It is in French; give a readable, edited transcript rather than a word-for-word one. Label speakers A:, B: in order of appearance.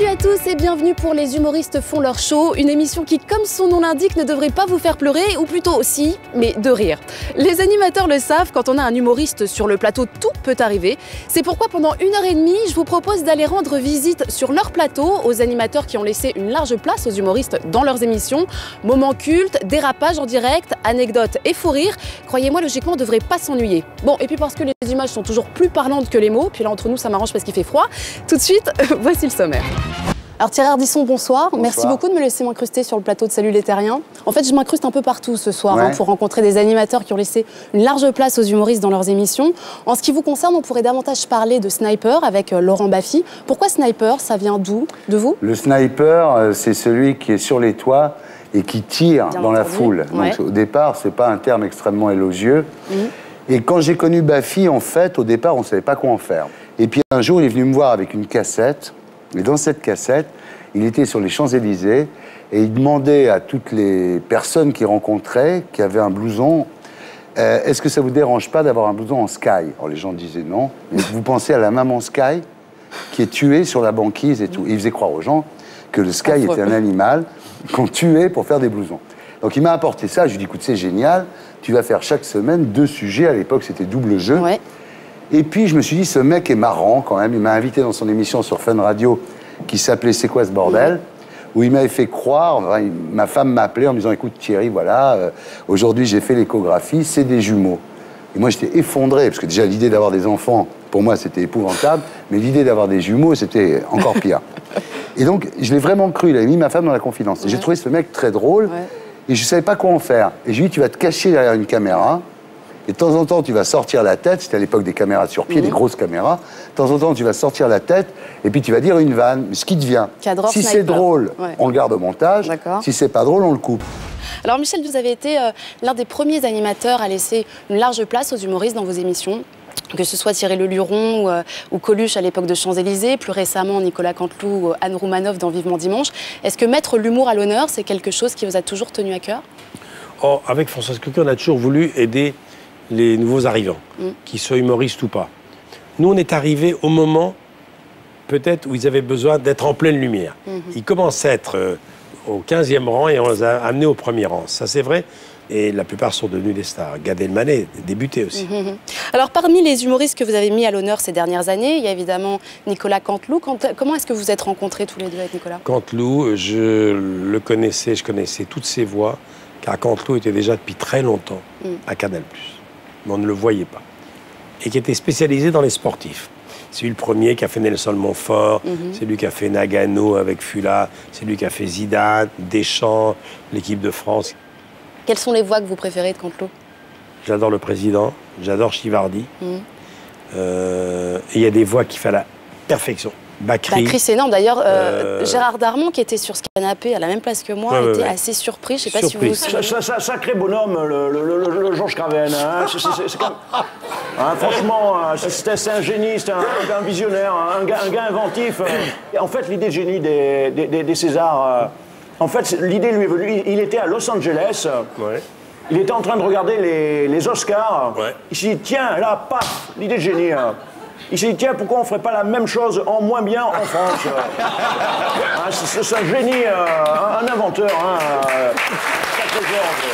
A: Salut à tous et bienvenue pour Les Humoristes font leur show, une émission qui, comme son nom l'indique, ne devrait pas vous faire pleurer, ou plutôt aussi, mais de rire. Les animateurs le savent, quand on a un humoriste sur le plateau, tout peut arriver. C'est pourquoi pendant 1h30, je vous propose d'aller rendre visite sur leur plateau aux animateurs qui ont laissé une large place aux humoristes dans leurs émissions. Moments cultes, dérapages en direct, anecdotes et fous rires. Croyez-moi, logiquement, on ne devrait pas s'ennuyer. Bon, et puis parce que les images sont toujours plus parlantes que les mots, puis là entre nous ça m'arrange parce qu'il fait froid. Tout de suite, voici le sommaire. Alors Thierry Ardisson, bonsoir. Merci beaucoup de me laisser m'incruster sur le plateau de Salut les Terriens. En fait, je m'incruste un peu partout ce soir pour rencontrer des animateurs qui ont laissé une large place aux humoristes dans leurs émissions. En ce qui vous concerne, on pourrait davantage parler de Sniper avec Laurent Baffy. Pourquoi Sniper? Ça vient d'où? De vous?
B: Le sniper, c'est celui qui est sur les toits et qui tire dans la foule. Donc, au départ, c'est pas un terme extrêmement élogieux. Et quand j'ai connu Baffy, en fait, au départ, on ne savait pas quoi en faire. Et puis un jour, il est venu me voir avec une cassette. Et dans cette cassette, il était sur les Champs-Élysées et il demandait à toutes les personnes qu'il rencontrait, qui avaient un blouson, est-ce que ça vous dérange pas d'avoir un blouson en Sky? Alors les gens disaient non. Mais vous pensez à la maman Sky qui est tuée sur la banquise et tout. Et il faisait croire aux gens que le Sky était un animal qu'on tuait pour faire des blousons. Donc il m'a apporté ça. Je lui ai dit, écoute, c'est génial. Tu vas faire chaque semaine 2 sujets. À l'époque, c'était double jeu. Et puis, je me suis dit, ce mec est marrant quand même. Il m'a invité dans son émission sur Fun Radio qui s'appelait C'est quoi ce bordel? Où il m'avait fait croire, ma femme m'appelait en me disant, écoute Thierry, voilà, aujourd'hui j'ai fait l'échographie, c'est des jumeaux. Et moi, j'étais effondré, parce que déjà, l'idée d'avoir des enfants, pour moi, c'était épouvantable. Mais l'idée d'avoir des jumeaux, c'était encore pire. Et donc, je l'ai vraiment cru. Il avait mis ma femme dans la confidence. Et j'ai trouvé ce mec très drôle. Et je ne savais pas quoi en faire. Et je lui ai dit, tu vas te cacher derrière une caméra. Et de temps en temps, tu vas sortir la tête, c'était à l'époque des caméras sur pied, des grosses caméras. De temps en temps, tu vas sortir la tête, et puis tu vas dire une vanne, ce qui te vient. Si c'est drôle, on le garde au montage. Si c'est pas drôle, on le coupe.
A: Alors Michel, vous avez été l'un des premiers animateurs à laisser une large place aux humoristes dans vos émissions. Que ce soit Thierry Leluron ou Coluche à l'époque de Champs-Élysées, plus récemment Nicolas Canteloup ou Anne Roumanoff dans Vivement Dimanche. Est-ce que mettre l'humour à l'honneur, c'est quelque chose qui vous a toujours tenu à cœur?
C: Avec Françoise Coquet, on a toujours voulu aider les nouveaux arrivants, qu'ils soient humoristes ou pas. Nous, on est arrivés au moment, peut-être, où ils avaient besoin d'être en pleine lumière. Ils commençaient à être au 15e rang et on les a amenés au premier rang. Ça, c'est vrai. Et la plupart sont devenus des stars. Gad Elmaleh débuté aussi.
A: Alors, parmi les humoristes que vous avez mis à l'honneur ces dernières années, il y a évidemment Nicolas Canteloup. Comment est-ce que vous vous êtes rencontrés tous les deux avec Nicolas?
C: Canteloup, je le connaissais, je connaissais toutes ses voix, car Canteloup était déjà depuis très longtemps à Canal+. Mais on ne le voyait pas. Et qui était spécialisé dans les sportifs. C'est lui le premier qui a fait Nelson Montfort, c'est lui qui a fait Nagano avec Fula, c'est lui qui a fait Zidane, Deschamps, l'équipe de France.
A: Quelles sont les voix que vous préférez de Canteloup?
C: J'adore le président, j'adore Chivardi. Et il y a des voix qui font à la perfection. Bakri.
A: Bakri, c'est énorme. D'ailleurs, Gérard Darmon, qui était sur ce canapé à la même place que moi, était assez surpris. Je ne sais pas si vous vous souvenez.
D: Sacré bonhomme, le Georges Craven. Hein. Franchement, c'est un génie, c'est un visionnaire, un gars inventif. Et en fait, l'idée de génie des Césars, en fait, l'idée lui est venue. Il était à Los Angeles. Il était en train de regarder les Oscars. Il s'est dit, tiens, là, paf, l'idée de génie. Il s'est dit, tiens, pourquoi on ne ferait pas la même chose en moins bien en France? C'est un génie, un inventeur. Sacré Georges.